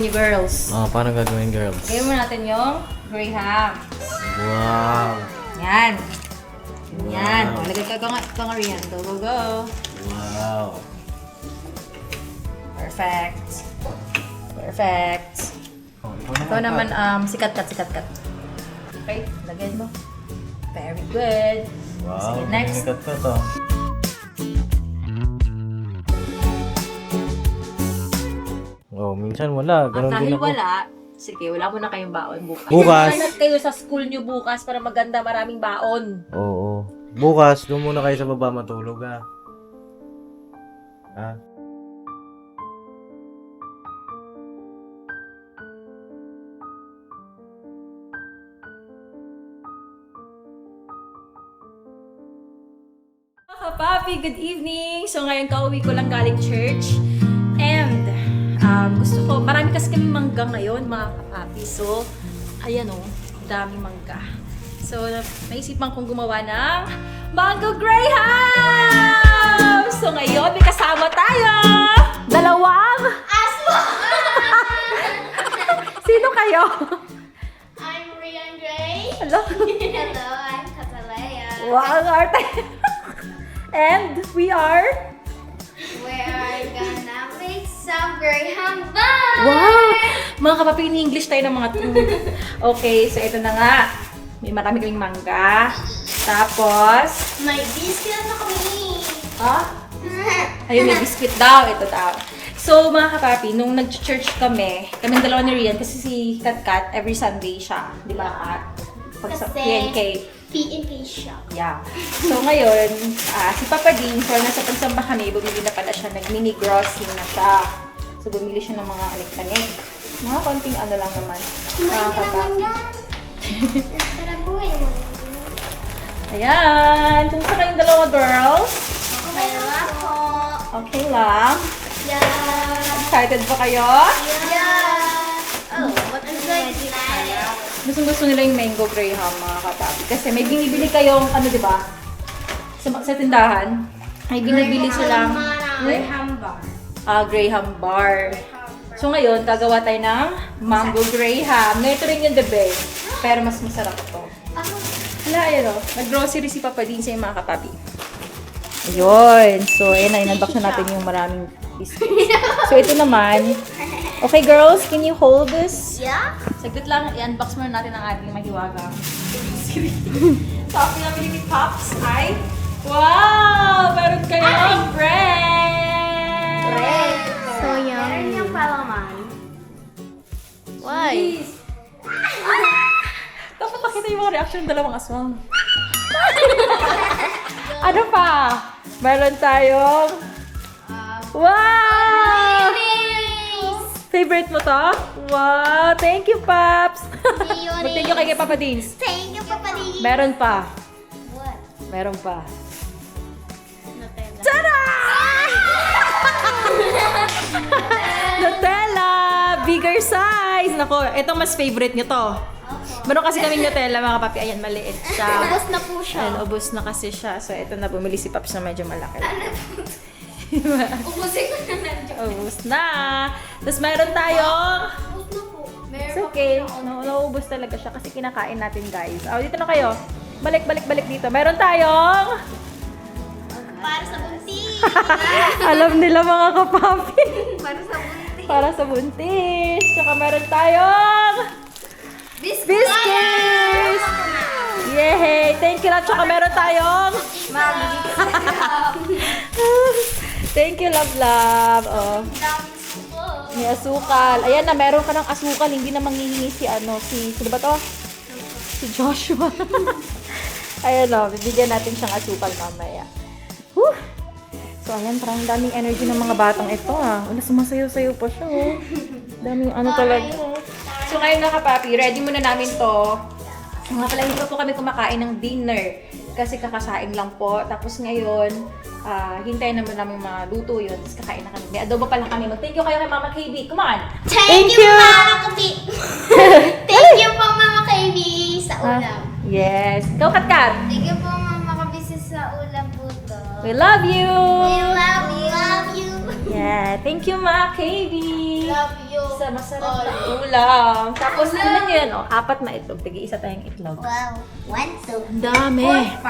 You girls. Oh, paano gagawin, girls? Gawin mo natin yung graham. Wow! Yan. Yan. Wow. O, lagay ka nga riyan. Go, go, go. Wow! Perfect. Perfect. Oh, Ito naman, sikat kat. Okay, lagyan mo. Very good. Wow, Sige, next. Sikat ko to. Oh, minsan wala. Ganun din Dahil ako. wala, sige, wala mo na kayong baon bukas. Bukas. Maghanap kayo sa school nyo bukas para maganda, maraming baon. Oo. Bukas, doon muna kayo sa baba matulog, ha? Ha? Mga papi, good evening! So ngayon kauwi ko lang galing church. And gusto ko, marami kasi kami mangga ngayon mga kapapi. So, ayan o, daming mangga. So, naisipan kong gumawa ng Mango Graham! So ngayon, may kasama tayo! Dalawang Asmo! Sino kayo? I'm Rian Gray. Hello? Hello, I'm Catalea. Wow, arte! And we are... We are gonna make some Graham buns! Wow! Mga kapapi, in English tayo ng mga two. Okay, so ito na nga. May marami kaming mangga. Tapos... May biscuit na kami! Ha? Ayun, may biscuit daw. Ito daw. So, mga kapapi, nung nag-church kami, kaming dalawa ni Rian, kasi si Kat every Sunday siya. Di ba, Kat? Pag sa Kasi- PNK. P&K shop. Yeah. So, ngayon, si Papa Dean, so nasa pagsamba kami, bumili na pala siya, nag-mini grocery na siya. So, bumili siya ng mga anik-anik. Mga konting ano lang naman. Mga kapapi. Tara po eh. Ayan! Kumusta kayong dalawa, girls? Okay lang ako. Okay lang. Yeah. Excited ba kayo? Yeah. Oh, what is going to Gusto nila yung mango graham, mga kapapi. Kasi may binibili kayong, ano diba? Sa tindahan, may binibili silang Graham bar. graham bar. So ngayon, gagawa tayo ng mango graham. Ito rin yung the best. Pero mas masarap ito. Hala, ayan o. Nag-grocery si Papa din sa mga kapapi. Ayun. So, ayan na. In-unbox na natin yung maraming biscuits. So, ito naman. Okay, girls, can you hold this? Yeah? Saglit lang, i-unbox muna natin ang ating mahiwagang grocery. So, ang pinamili ni Pops ay, wow! Meron kayong bread! So yummy. Meron yung palaman. Why? Dapat makita yung mga reaction ng dalawang aswang. Ano pa? Meron tayong, wow! Favorite mo to? Wow! Thank you, Pops! Mag-thank you kay Papa Deans. Thank you, Papa Lee. Meron pa. What? Meron pa. Nutella. Tada! Nutella! Bigger size! Nako, itong mas favorite nyo to. Meron kasi kaming Nutella, mga papi. Ayan, maliit siya. Ubus na po siya. Ayan, ubos na kasi siya. So, ito na, bumili si Pops na medyo malaki. Ubusin ko na lang. Ubos na! Tapos meron tayong... Ubus na po. It's okay. No, nauubos talaga siya kasi kinakain natin, guys. Oh, dito na kayo. Balik dito. Meron tayong... Para sa buntis. Alam nila mga kapapi. Para sa buntis. Para sa buntis. Tsaka meron tayong... Biscuits! Yay! Thank you, love. Tsaka meron tayong... Thank you, love. Oh. May asukal. Ayan na, meron ka ng asukal. Hindi na manghihingi si sino ba to? Si Joshua. Ayan o, bibigyan natin siyang asukal mamaya. Whew! So, ayan, parang daming energy ng mga batang ito Wala, sumasayaw-sayaw pa siya Daming talaga. So, ngayon na kapapi, ready muna namin to. Mga pala, hindi pa po kami kumakain ng dinner. Kasi kakasain lang po. Tapos ngayon, hintayin naman namin maluto yun. Tapos kakain na kami. May adobo pa lang kami. Mag-thank you kayo kay Mama KB. Come on! Thank you, Mama KB. Thank you po, Mama KB, sa ulam. Yes. Ikaw, Katkat. Thank you po, Mama KB, sa ulam po to. We love you! We love you. Yeah. Yeah, thank you Ma KB. Love you. Sa masarap na ulam. Tapos ano nyo yan, oh, 4 na itlog. Tige isa tayong itlog. Wow. 1, 2, Ang dami. 4,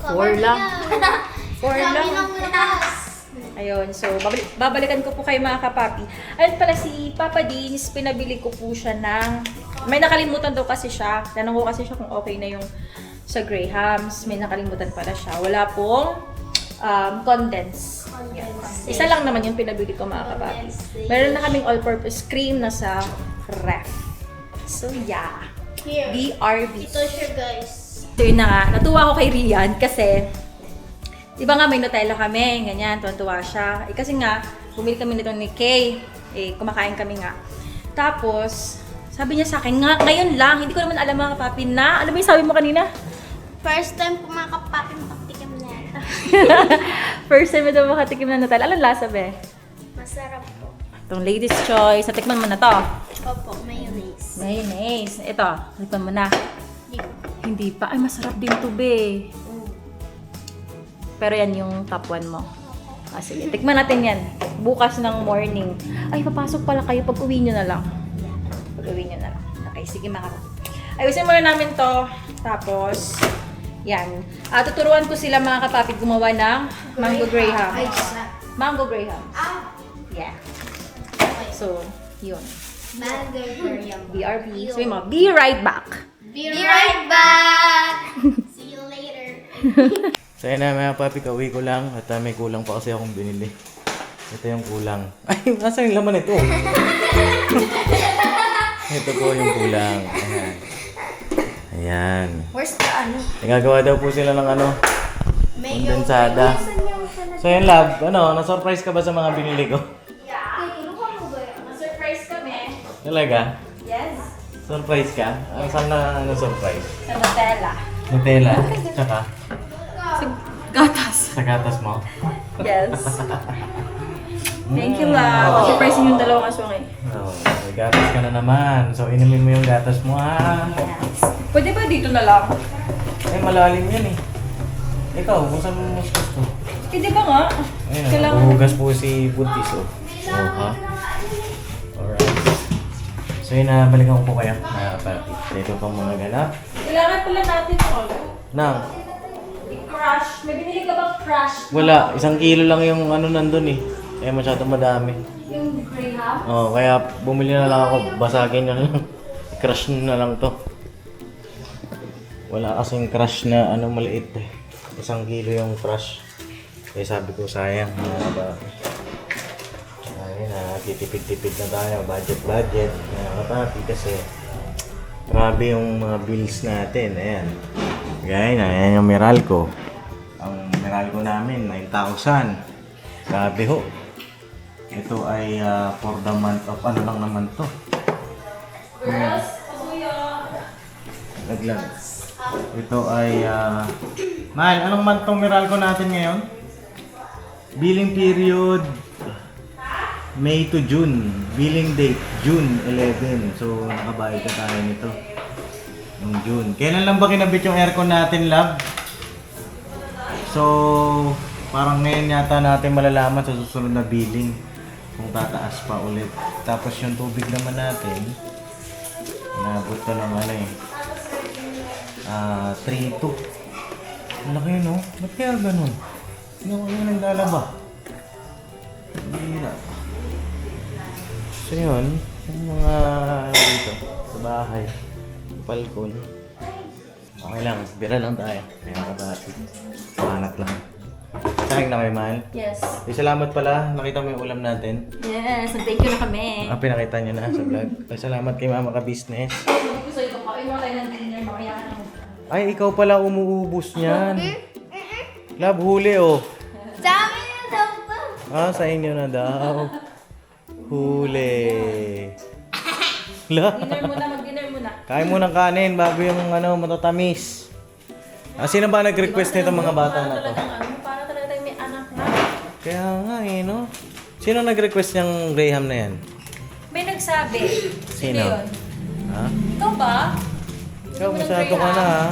5. 4 lang. 4 Dami lang. ng lakas. Ayun, so babalikan ko po kayo mga kapapi. Ayun pala si Papa Dins, pinabili ko po siya ng... May nakalimutan daw kasi siya. Tanong ko kasi siya kung okay na yung sa Grahams. May nakalimutan pala siya. Wala pong condense. Isa lang naman yung pinabili ko mga kapapi. Meron na kaming all-purpose cream na sa ref. So yeah, Here. BRB. Ito siya guys. So yun na nga, natuwa ko kay Rian kasi di ba nga may Nutella kami, ganyan, tuwan-tuwa siya. Eh kasi nga, bumili kami nito ni Kay, eh kumakain kami nga. Tapos, sabi niya sa akin, nga, ngayon lang, hindi ko naman alam mga kapapi na, ano ba yung sabi mo kanina? First time po mga kapapin makatikim na ito. First time ito makatikim na Nutella. Anong lasa be? Masarap po. Itong Lady's Choice, natikman mo na to. Opo, mayonnaise. Mayonnaise. Ito, natikman mo na. Di po. Hindi pa. Ay, masarap din to be. Pero yan yung top 1 mo. Ah, sige, tikman natin yan. Bukas ng morning. Ay, papasok pala kayo pag uwi nyo na lang. Pag uwi nyo na lang. Okay, sige mga kapatid. Ayusin muna namin to. Tapos, yan. Tuturuan ko sila mga kapatid gumawa ng Mango Graham. Ay, Mango Graham. ah. Yeah. So, yun. Mango Graham. BRB. So, yung mga, be right back. Be right back! See you later. So yun na mga papi, kauwi ko lang at may kulang pa kasi akong binili. Ito yung kulang. Ay, nasa yung laman ito? Ito po yung kulang. Ayan. Ayan. Where's the ano? Nagagawa daw po sila ng ano, Mayo. kondensada. So yun love, ano, na-surprise ka ba sa mga binili ko? Yeah. Surprise kami. Talaga? Yes. Surprise ka? Saan na ano surprise? Sa Nutella. Nutella? Tsaka? Sa gatas. Sa gatas mo? Yes. Thank you, love. Surprise yung dalawang aswang eh. Oh, may gatas ka na naman. So inumin mo yung gatas mo Yes. Pwede ba dito na lang? Eh, malalim yan eh. Ikaw, kung saan mo mas gusto? Pwede ba nga? Ayun, Kailangan... huhugas po si Buntis, oh. Oh, ha? Alright. So yun na, balikan ko po kayo. Dito pa mga ganap. Kailangan pala natin all. Nang, I-crush. May binili ka bang crush? wala. 1 kilo lang yung ano nandun eh. Kaya masyadong madami. Yung Graham? Oh, kaya bumili na lang ako. Basagin nyo na lang. Crush nyo na lang to. Wala kasing crush na ano maliit eh. 1 kilo yung crush. Kaya sabi ko sayang mga ba. Ayun na, titipid-tipid na tayo. Budget. Mga kapapi kasi grabe yung mga bills natin. Ayan. Gaya na, ayan yung Meralco. Ang Meralco namin, 9,000. Grabe ho. Ito ay for the month of ano lang naman to. Girls, pasuyo. Laglag. Ito ay Mahal, anong month tong Meralco natin ngayon? Billing period May to June. Billing date June 11. So nakabayad na tayo nito nung June. Kailan lang ba kinabit yung aircon natin, love? So parang ngayon yata natin malalaman sa susunod na billing kung tataas pa ulit. Tapos yung tubig naman natin nabot to ng ano eh 3.2. Ang laki yun, oh. Ba't kaya ganun? Hindi ako yung naglalaba. Hindi na. So yun, yung mga dito, sa bahay, sa balkon. Okay lang, bira lang tayo. Kaya kabati. Panat lang. Sayang na kayo, mahal. Yes. Salamat pala, nakita mo yung ulam natin. Yes, thank you na kami. Pinakita niyo na sa vlog. Salamat kay Mama Ka Business. Gusto ito pa. Ino tayo ng dinner mamaya. Ay, ikaw pala umuubos niyan. Love, huli oh. Sa amin na daw po. Sa inyo na daw. Huli. La. Dinner muna, mag-dinner muna. Kain mo ng kanin bago yung ano, matatamis. Sino ba nag-request nito mga bata na to? Para talaga tayo may anak na. Kaya nga eh, no? Sino nag-request ng Graham na yan? May nagsabi. Sino? yun? Ha? Ikaw ba? Ikaw, masyado ka na ha?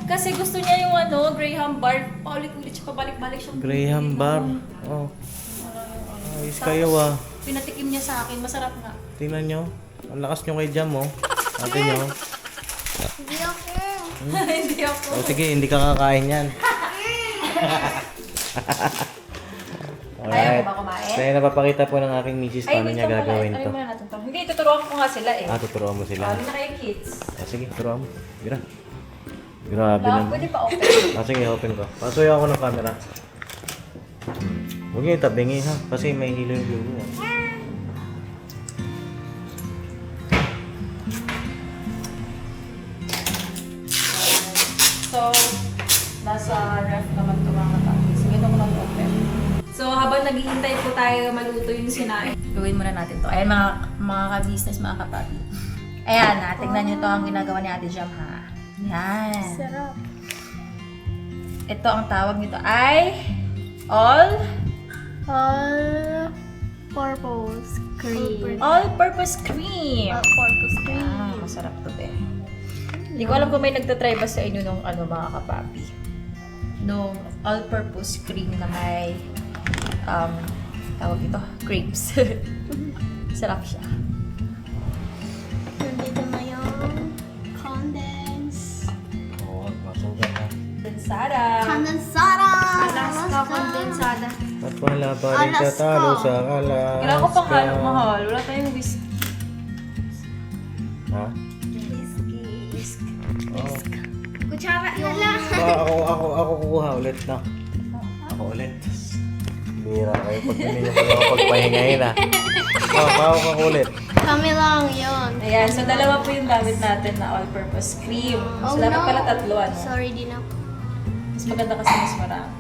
Kasi gusto niya yung ano, Graham bar. Paulit-ulit siya, pabalik-balik siya. Graham bar. Oh. Ayos kayo ah. Pinatikim niya sa akin, masarap nga. Tingnan nyo. Ang lakas nyo kay Jam oh. Ate nyo. Hindi ako. Hindi ako. O sige, hindi ka kakain yan. Ayaw ko ba kumain? Kaya napapakita po ng aking misis paano niya gagawin to. Muna natin to. Hindi, tuturuan ko nga sila eh. Tuturuan mo sila. Lalo na kayo kids. Sige, turuan mo. Gira. Grabe Love, naman. pwede pa open. Sige, open ko. Pasuyo ako ng camera. Huwag niyo itabingi ha, kasi may hilo yung view mo. So, nasa ref naman ito mga kapatid. Sige, ito ko mag-open. So, habang naghihintay po tayo maluto yung sinain, gawin muna natin to. Ayan mga ka-business, mga kapatid. Ayan, tingnan nyo to ang ginagawa ni Ate Jam ha. Yan. Sarap. Ito ang tawag nito ay All-purpose cream. all-purpose cream. All-purpose cream. Ah, masarap to be. Hindi ko alam kung may nagtatry ba sa inyo nung ano mga kapapi. Nung all-purpose cream na may tawag ito, grapes. Sarap siya. Nandito na yung condense. Oo, masugat na. Kondensada. Condensada! Alaska kondensada. At wala pa rin tatalo sa Alaska. Kailangan ko pang halong mahal. Wala tayong whisk. Ha? Whisk. Oo. Kutsara yung... Ako kukuha ulit na. Ako ulit. Bira kayo pag hindi nyo kayo pagpahingahin ha. Ako ka ulit. Kami lang yun. Ayan, so dalawa po yung gamit natin na all-purpose cream. So dapat pala tatlo ano. Sorry din ako. Mas maganda kasi mas marami.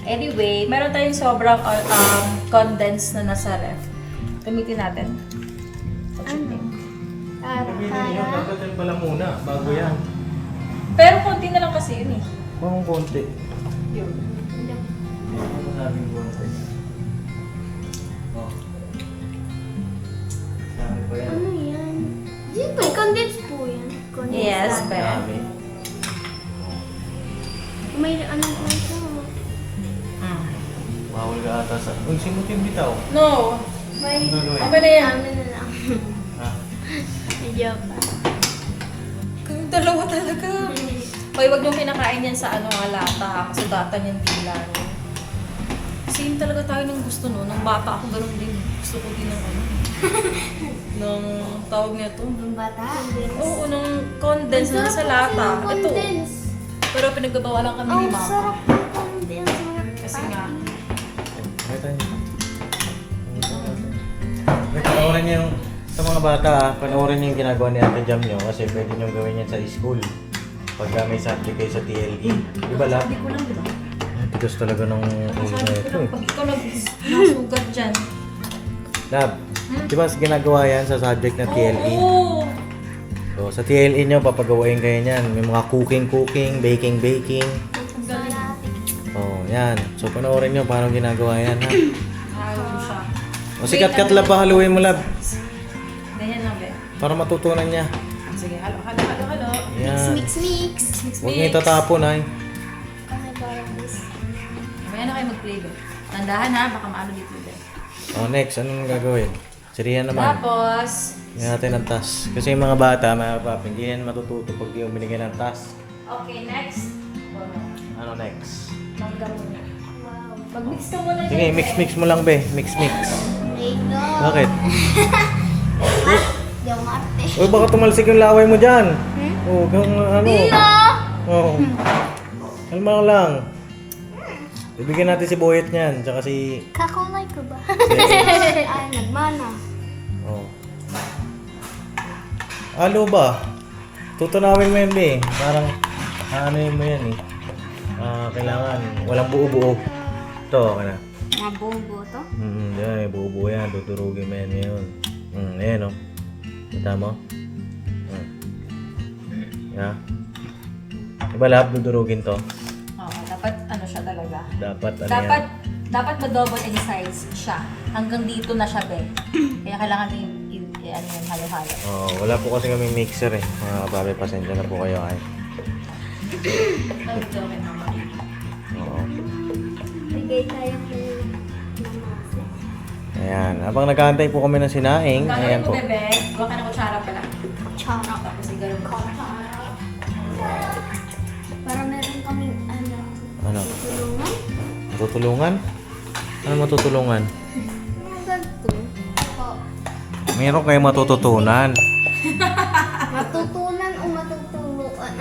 Anyway, meron tayong sobrang condensed na nasa ref. Gamitin natin. Ano? At Gamitin nyo, dapat yan pala muna, bago yan. Pero konti na lang kasi yun eh. Bakong konti. Yun. Ano masabing konti? Oh. Dami pa yan. Ano yan? Yan po, condense po yan. Condense. Yes, pero. Dami. May ano po ito. Bawal ka ata sa... Uy, simutin bitaw. No. May... Ano gagawin? Okay na yan. Ano na lang. Ha? Medyo pa. Kayong dalawa talaga. Hoy, wag niyong kinakain yan sa ano, lata ha. Kasugatan yung tila. No? Same talaga tayo ng gusto no. Nung bata ako, ganun din. Gusto ko din ng ano. Nung tawag niya to. Yung bata. Oo, nung condense na sa lata. Ito. Pero pinagbabawalan kami ni Ang mama. sarap ng condense. Kasi nga, Ay, tayo. Panoorin niyo yung... Sa mga bata panoorin niyo yung ginagawa ni Ate Jam nyo kasi pwede niyo gawin yan sa school. Pagka may subject kayo sa TLE. Di ba, Lab? sabi ko lang, di ba? Tigas talaga ng ulo Sabi na ko ito lang, eh. pag ikaw nasugat dyan. Lab, di ba ginagawa yan sa subject na TLE? Oo! So, sa TLE nyo, papagawain kayo niyan. May mga cooking, baking. Ang galing. Oh, yan. So, panoorin nyo paano ginagawa yan, ha? Ayaw ko siya. O, si Kat Lab, haluin mo, Lab. Ganyan lang, be. Para matutunan niya. Sige, halo. Yan. Mix. Huwag niyo itatapon, ay. Kasi parang this. Mamaya na kayo mag-play, be. Tandahan ha, baka maano dito, be. O, next. Anong gagawin? Siriyan naman. Tapos, Bigyan natin ng task. Kasi yung mga bata, mga papi, hindi yan matututo pag yung binigyan ng task. okay, next. Ano next? Mangga muna. Wow. Mag-mix ka muna Sige, dyan, mix mo lang, be. Mix. Lego. Bakit? Di ako maarte. Uy, baka tumalsik yung laway mo dyan. Oo, ano. Oo. Kalma lang. Bibigyan natin si Boyet niyan, tsaka si... Kakulay ko ba? Ay, nagmana. Oh. Alo ba? Tutunawin mo yan, be. Parang, ano yun mo yan eh. Kailangan, walang buo-buo. Ito, okay na. Nabunggo to? Yan, may buo-buo yan. Tuturugin mo yan ngayon. Ayan, oh. Kita mo? Yeah. Diba, Lab, tuturugin to? Oo, dapat ano siya talaga. Dapat, ano Dapat, yan? dapat ma-double in size siya. Hanggang dito na siya, be. Kaya kailangan ano yun, halo-halo. Oh, wala po kasi kami mixer eh. Mga kababe, pasensya na po kayo ay. Okay, mama. Oo. Bigay tayo po. Ayan, habang nag-aantay po kami ng sinaing, ayan po. bebe. Gawa ka ng kutsara pala. Chara. Tapos igalan mo. Para meron kaming ano. Ano? Tulungan. Matutulungan? Ano matutulungan? Mga ganito. Opo. Meron kayo matututunan. Matutunan o matutulungan.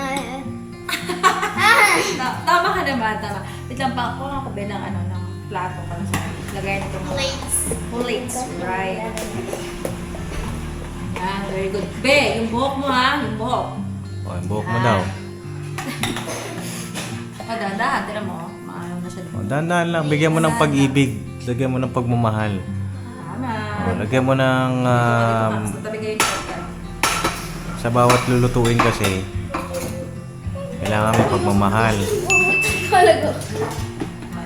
Tama ka naman, tama. Wait lang pa ako ang kabilang ano, ng plato para sa lagay na itong Plates. plates. Right. Yan, very good. Be, yung buhok mo ha, yung buhok. O, yung buhok mo daw. Saka dahan-dahan, tira mo. Maano na siya. O, dahan-dahan lang. Bigyan mo ng pag-ibig. Lagyan mo ng pagmamahal. Tama. O, lagyan mo ng... Sa tabi kayo ni Pagka. sa bawat lulutuin kasi, kailangan may pagmamahal. Talaga.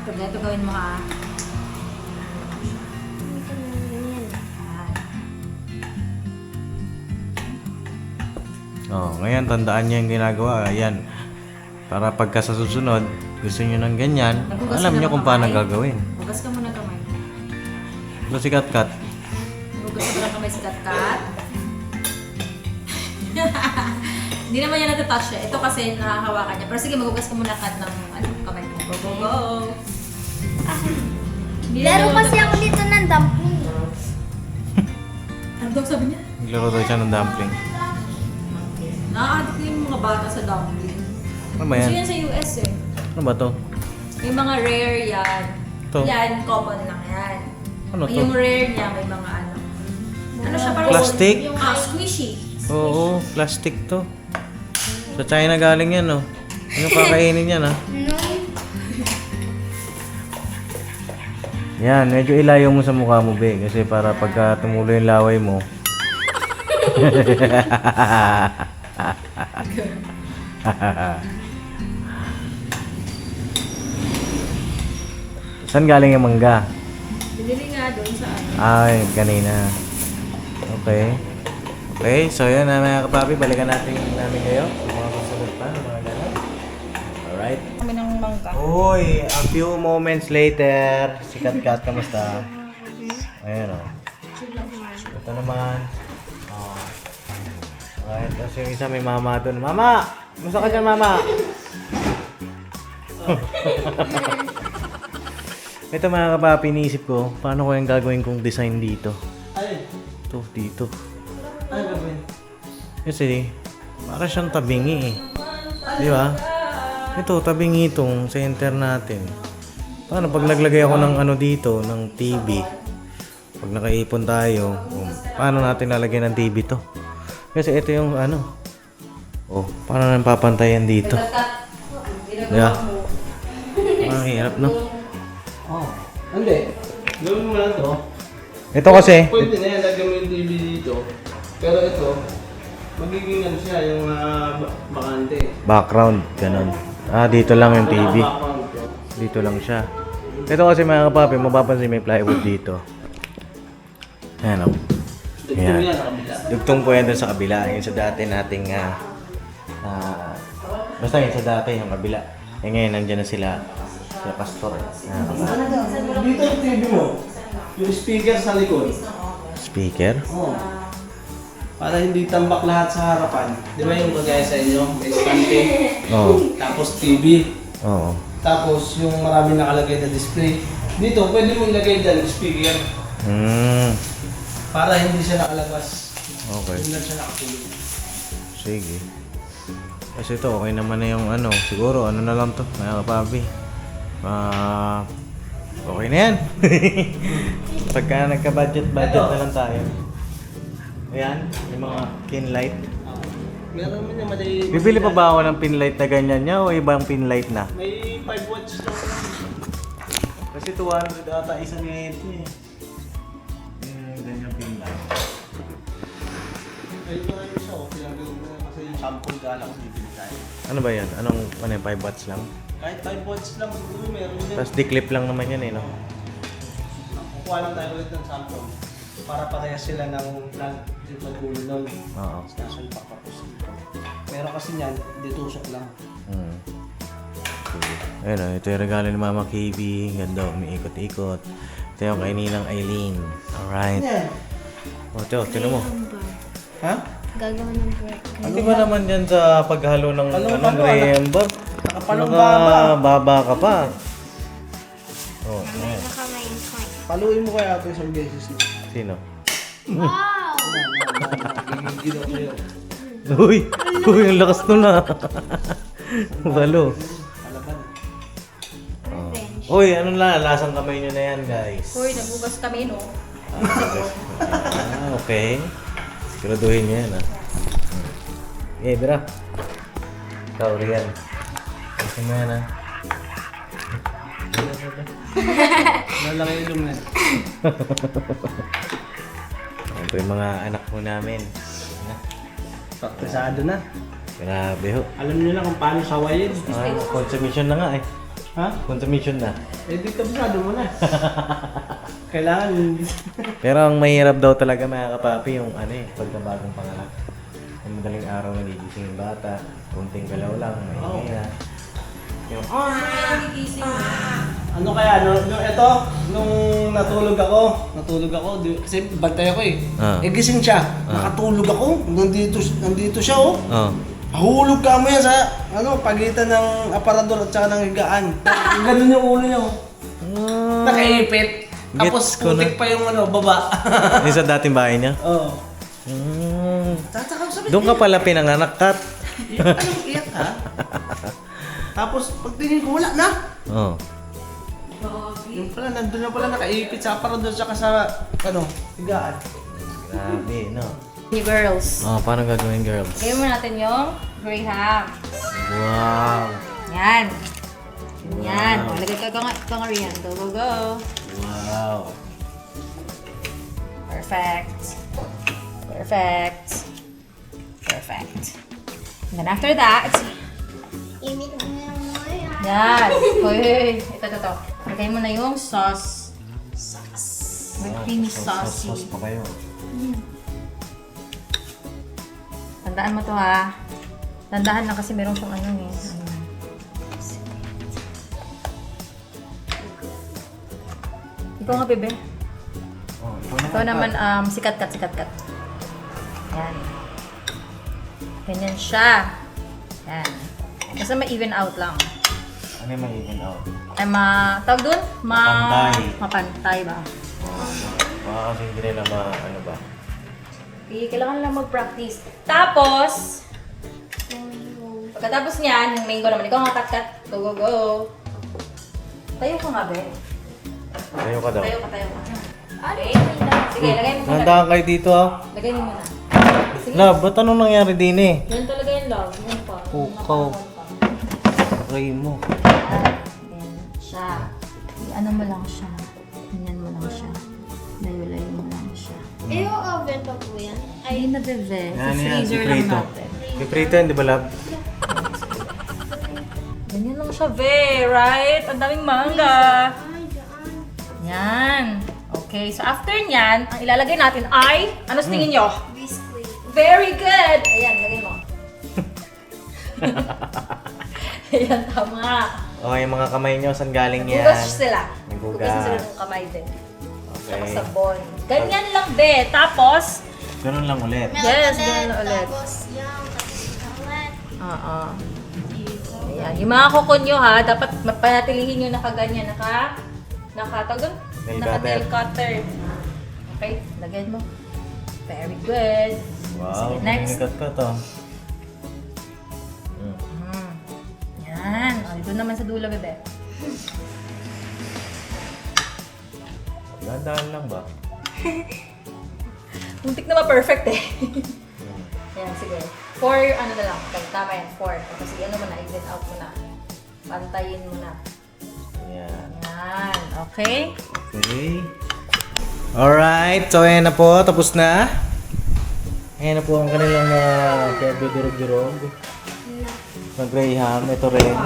Ito gawin mo ha. Oh, ngayon tandaan niya yung ginagawa. Ayan. Para pagka sa susunod, gusto niyo ng ganyan, Nagugas alam ka niyo ng kung paano kamay? gagawin. Hugas ka muna kamay. Ito si Kat-Kat. Hugas ka muna kamay si Kat-Kat. Hindi naman yan natatouch eh. Ito kasi nakahawakan niya. Pero sige, maghugas ka muna Kat ng ano, kamay mo. Go, go, go! Hindi na Laro naman kasi ako natatouch. dito ng dumpling. Ano daw sabi niya? Naglaro daw siya ng dumpling. Nakakadik yung mga bata sa dumpling. Ano ba Gusto yan? yan sa US eh. Ano ba to? Yung mga rare yan. Ito. Yan, common lang yan. Ano to? Yung rare niya, may mga ano. Ano siya parang... Plastic? Yung squishy. Oo, plastic to. Sa China galing yan, oh. Ano kakainin yan, ah? No. Yan, medyo ilayo mo sa mukha mo, be. Kasi para pagka tumulo yung laway mo. Saan galing yung mangga? Binili nga doon sa ano. Ay, kanina. Okay. Okay, so yan na mga kapapi. Balikan natin kayo. Sa mga susunod pa, mga gano'n. Alright. Kami ng mangga. Uy, a few moments later. Si Kat-Kat, kamusta? Ayan, o. Ito naman. Oh. Alright, tapos yung isa may mama doon. Mama! Kamusta ka dyan, mama? Ito mga kapapi, iniisip ko, paano ko yung gagawin kong design dito? Ay, Ito, dito. ay gagawin. Kasi, para siyang tabingi eh. Di ba? Ito, tabingi itong center natin. Paano pag naglagay ako ng ano dito, ng TV? Pag nakaipon tayo, paano natin lalagyan ng TV to? Kasi ito yung ano. Oh, paano natin papantayan dito? Di ba? Ang hirap, no? Oh, hindi. Gawin mo lang to. Ito kasi, Pwede na yan, lagyan mo yung TV dito. Pero ito, magiging ano siya, yung bakante. background, ganun. Ah, dito lang yung TV. Background ko. Dito lang siya. Ito kasi mga kapapi, mapapansin may plywood dito. Ayan o. Dugtong yan, nakabila. Dugtong po yan dun sa kabila. Yung sa dati nating, basta yun sa dati, yung kabila. Eh ngayon, nandyan na sila. Sila pastor. Dito yung TV mo. Yung speaker sa likod. Speaker? Oh. Para hindi tambak lahat sa harapan. Di ba yung kagaya sa inyo? May stante. Oo. Tapos TV. Oo. Tapos yung marami nakalagay na display. Dito, pwede mo ilagay dyan yung speaker. Para hindi siya nakalabas. Okay. Hindi na siya nakatulog. Sige. Kasi ito, okay naman na yung ano. Siguro, ano na lang to, mga kapapi. Okay na yan. Pagka nagka-budget na lang tayo. Ayan, yung mga pin light. Meron mo niya madali. Bibili pa ba ako ng pin light na ganyan niya o ibang pin light na? May 5 watts lang. Kasi 200 ata isang ngayon eh. Yung ganyan pin light. Ay, ito nga yung isa. Pinagawin mo na kasi yung sample galang bibili tayo. Ano ba yan? Ano yung 5 watts lang? Kahit 5 watts lang siguro meron yan. Tapos di-clip lang naman yan eh, no? Kukuha lang tayo ulit ng sample. Para parehas sila ng plug yung pagkulo nun. Oo. Tapos nasa yung pakapos dito. Pero kasi niyan, hindi tusok lang. Sige. Ayun o, ito yung regalo ni Mama KB. Ganda, umiikot-ikot. Ito yung kainin ng Aileen. Alright. O, ito, tinan mo. Ha? Gagawa ng break. Hindi ba naman yan sa paghalo ng Graham-bar? Nakapalong baba. Baba ka pa. Oh, May nakamay yung point. Paluin mo kaya ito isang beses na. sino? Wow! Gigigil ako sa'yo. Uy! Uy, ang lakas nun ah. Balo. Palaban. Uy, ano na, lasang kamay nyo na yan, guys. Hoy, nabugas kami, no? Okay. Siguraduhin nyo yan, ah. Eh, Bira. Ikaw, Rian. Kasi mo yan, ah. Lalaki yung ilong na. Ito yung mga anak mo namin. Praktisado na. Grabe ho. Alam niyo na kung paano sawayin. Consumption na nga eh. Ha? Consumption na. Eh, di kabisado mo na. Kailangan Pero ang mahirap daw talaga mga kapapi yung ano eh, pagkabagong panganak. Yung madaling araw nagigising yung bata, kunting galaw lang, may na. Yung, ano kaya, nung natulog ako, kasi bantay ako eh. Ah. Eh gising siya, nakatulog ako, nandito siya oh. oh, Hulog ka mo yan sa, pagitan ng aparador at saka ng higaan. Ganun yung ulo niya oh. Nakaipit. Tapos Gets ko na. putik pa yung baba. yung sa dating bahay niya? Oo. Mm. Sabi, Doon ka pala pinanganak, Kat. anong iyak ha? Tapos pagtingin ko, wala na. Oh. Yung pala, nandun na pala nakaipit sa aparador at saka sa, higaan. Grabe, no? Hey, girls. Oh, paano gagawin, girls? Lagay mo natin yung Graham. Wow! Yan. Yan. O, lagay ka nga Rian. Go, go, go. Wow! Perfect. Perfect. Perfect. And then after that, Imit mo yung mga yan. yan. Hoy. Ito. Lagay mo na yung sauce. May creamy saucy. Sauce pa kayo. Tandaan mo to ha. Tandahan lang kasi meron siyang ano eh. Ikaw nga, bebe. Oh, Ikaw naman, sikat kat. Yan. Ganyan siya. Yan. Basta ma-even out lang. Ano yung ma-even out? Ay, tawag dun? Mapantay. Mapantay ba? Baka kasi hindi nila ano ba? Kailangan lang mag-practice. Tapos, pagkatapos niyan, yung mango naman, ikaw nga kat. Go, go, go. Tayo ka nga, be. Tayo ka daw. Tayo ka. Okay. Sige, lagay mo muna. Nandahan kayo dito ah. Lagay mo muna. Sige. Love, ba't anong nangyari din eh? Yan talaga yung love. Yan pa. Pukaw. Try mo. Yan siya. Ano mo lang siya. Ganyan mo lang siya. Layo-layo mo lang siya. Eh, yung oven pa po yan. Ay, na bebe. Yan, Freezer lang prito. natin. Prito yan, di ba love? Ganyan lang siya, be. Right? Ang daming manga. Ay, daan. Yan. Okay, so after nyan, ang ilalagay natin ay, ano sa tingin nyo? Biscuit. Very good! Ayan, lagay mo. Ayan, tama. Okay, yung mga kamay nyo, saan galing yan? Hugas sila. Nagugas. Hugasan sila ng kamay din. Saka Okay. sabon. Ganyan lang, be. Tapos, Ganun lang ulit. Yes, ganun ulit. Tapos yung ulit. oo. Ayan. Yung mga kuko nyo ha, dapat mapanatilihin nyo nakaganyan, nakatawag Nail naka-nail cutter. cutter. Okay, lagyan mo. Very good. Wow, Sige, next. manikat ka to. Yan. O, dito naman sa dulo, bebe. Dahan lang ba? Muntik na ma-perfect eh. Yan, sige. 4, ano na lang. Tama yan, 4. Tapos ano mo na, even out mo na. Pantayin mo na. Yan. Yan, okay? Okay. Alright, so ayan na po, tapos na. Ayan na po ang kanilang durog-durog. Ng Graham, ito rin.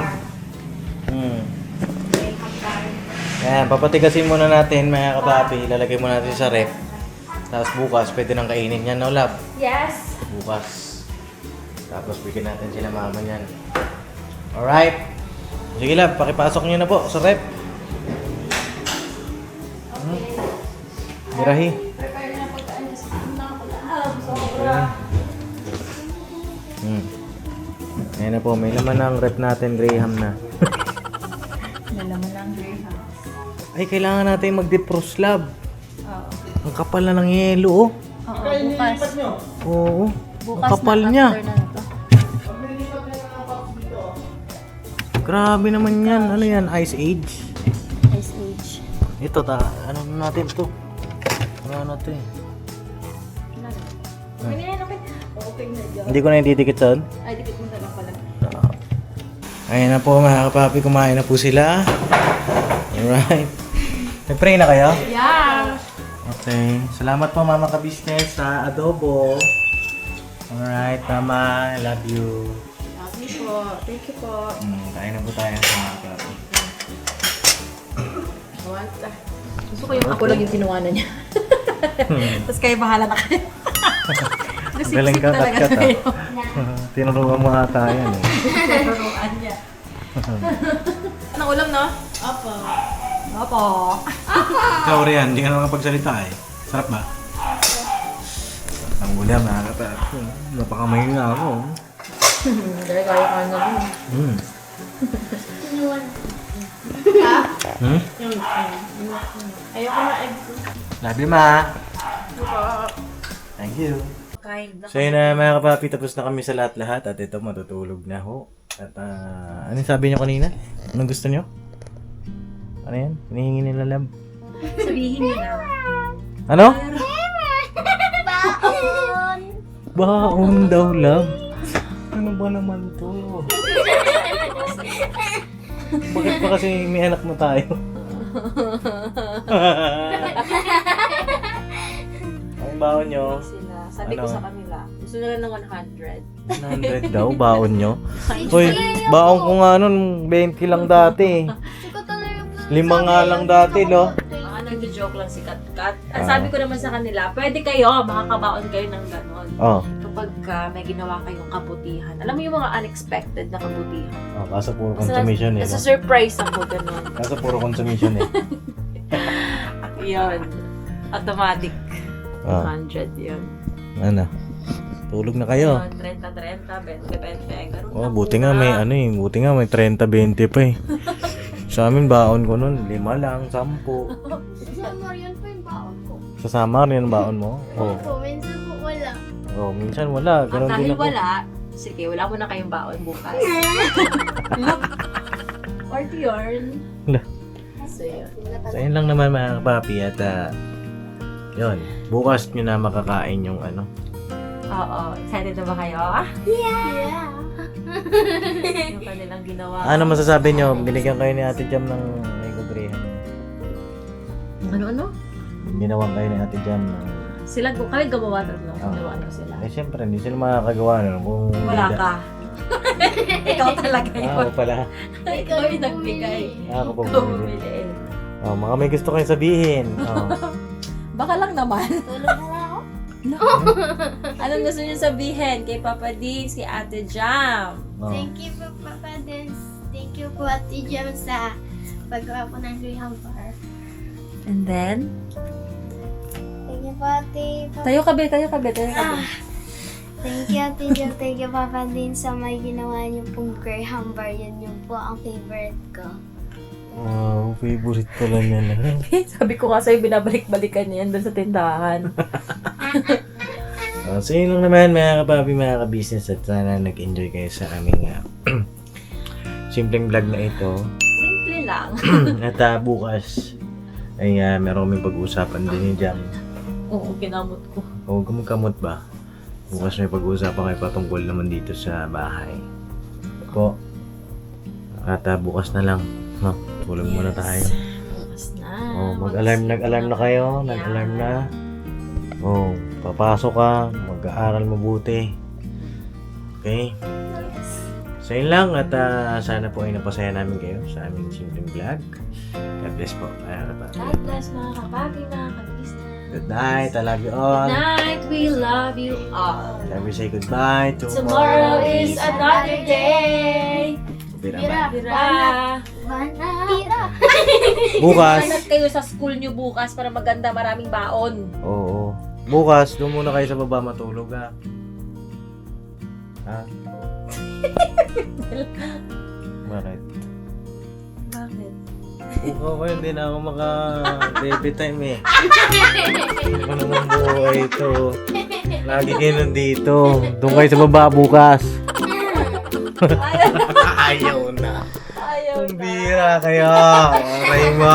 Ayan, papatigasin muna natin mga kapapi. Ilalagay muna natin sa ref. Tapos bukas, pwede nang kainin yan, no love? Yes. Bukas. Tapos bigyan natin sila mama niyan. Alright. Sige love, pakipasok nyo na po sa ref. Okay. Mirahi. Ayan na po, may laman ng rep natin, Graham na. Nalaman lang Graham. Ay, kailangan natin mag-defrost slab. Oo. Ang kapal na ng yelo, oh. Oo, bukas. Oo. Bukas Ang kapal niya. after na to. Grabe naman yan. Ano yan? Ice Age? Ice Age. Ito, ano natin ito? Ano to eh? Okay na dyan. Hindi ko na itidikit saan. Ay, dikit mo na lang pala. Ayan na po mga kapapi, kumain na po sila. Alright. Nag-pray na kayo? Yeah! Okay. Salamat po Mama Ka-Business sa adobo. Alright, Mama. I love you. Love you po. Thank you po. Kain na po tayo mga kapapi. Gusto ko yung ako lang yung kinuha na niya. Tapos kayo bahala na kayo. Galing ka, kat-kat Tinuruan mo ata yan eh. Tinuruan niya. Anong ulam, no? Opo. Opo. Ikaw, Rian, hindi ka naman kapagsalita eh. Sarap ba? Ang ulam, nakakatawa. Napakamay nga ako. Dahil kaya ka na rin. Ayoko na egg. Love you, Ma. Thank you. So yun na mga kapapi, tapos na kami sa lahat-lahat at ito matutulog na ho. At anong sabi niyo kanina? Anong gusto niyo? Ano yan? Hinihingi nila love. Sabihin niyo na. Ano? Baon! Baon daw love. Ano ba naman to? Bakit ba kasi may anak mo tayo? Ang baon nyo? Sila. Sabi ko Ano? sa kanila, gusto nila ng 100. 100 daw, baon nyo? Uy, baon ko nga nun, 20 lang dati. Gusto ko tuloy yung 5 nga lang dati, no? Mga nagjo-joke lang si Kat-Kat. At sabi ko naman sa kanila, pwede kayo, makakabaon kayo ng ganon. Oh, Kapag may ginawa kayong kabutihan. Alam mo yung mga unexpected na kabutihan. kaso puro consumption eh. Nasa No? surprise ako ganon. Kaso puro consumption eh. Yun. Automatic. Ah. 100 yun. Ano? Tulog na kayo. 30-30, 20-20. Ganun Oh, lang buti po nga na. may ano eh, buti nga may 30-20 pa eh. Sa amin baon ko nun, 5 lang, 10. Sa Marian po yung baon ko. Sa Samar yun ang baon mo? Oh. Opo, minsan po wala. Oh, minsan wala, At ganun din dahil ako. wala, sige, wala mo na kayong baon bukas. Look. Party yarn. Wala. So, yun. So yun lang naman mga kapapi at yun, bukas nyo na makakain yung ano. Oo. Excited na ba kayo? Yeah! Yung kanilang ginawa. Ano masasabi nyo? Binigyan kayo ni Ate Jam ng Ego Graham. Ano? Ginawang kayo ni Ate Jam ng... Sila, kayo gumawa tatlo. Oo. Ginawa na sila. Eh syempre, hindi sila makakagawa nun kung... Wala ka. Ikaw talaga Ako yun. pala. Ikaw yung nagbigay. Ako po Ikaw bumili. bumili. Oh, mga may gusto kayong sabihin. Oh. Baka lang naman. Tulog na lang ako. Anong gusto niyo sabihin kay Papa Diggs, kay Ate Jam? Oh. Thank you po, Papa Dance. Thank you po, Ate Jam, sa paggawa po ng Graham Bar. And then? Thank you po, Ate. Tayo kabe. Thank you, Ate Jam. Thank you, Papa Dance, sa may ginawa niyo pong Graham Bar. Yan yung po ang favorite ko. Wow, favorite pala niya na. Sabi ko nga sa'yo, binabalik-balikan niya yan doon sa tindahan. So yun lang naman mga kapapi, mga ka-business at sana nag-enjoy kayo sa aming simpleng vlog na ito. Simple lang. At bukas ay meron kaming pag-uusapan din ni Jam. Oo, kinamot ko. O gumukamot ba? Bukas may pag-uusapan kayo patungkol naman dito sa bahay. Po. At bukas na lang. No, tulog muna tayo. Bukas na. Oh, nag-alarm na kayo. Nag-alarm na. Oh, papasok ka. Mag-aaral mabuti. Okay? So yun lang at sana po ay napasaya namin kayo sa aming simpleng vlog. God bless po. God bless mga kapagi, mga kabisnes. Good night. I love you all. Good night, we love you all. Let me say goodbye. Tomorrow is another day. Bira. Bira. Tira. Bukas. Ingat kayo sa school nyo bukas para maganda, maraming baon. Oo. Bukas, doon muna kayo sa baba matulog, ha? Ha? Bakit? Bakit? Bukaw ko, hindi na ako maka-baby time eh. Ano naman buhay ito? Lagi kayo nandito. Doon kayo sa baba bukas. Ayaw na. Ayaw Ang bira kayo. Aray mo.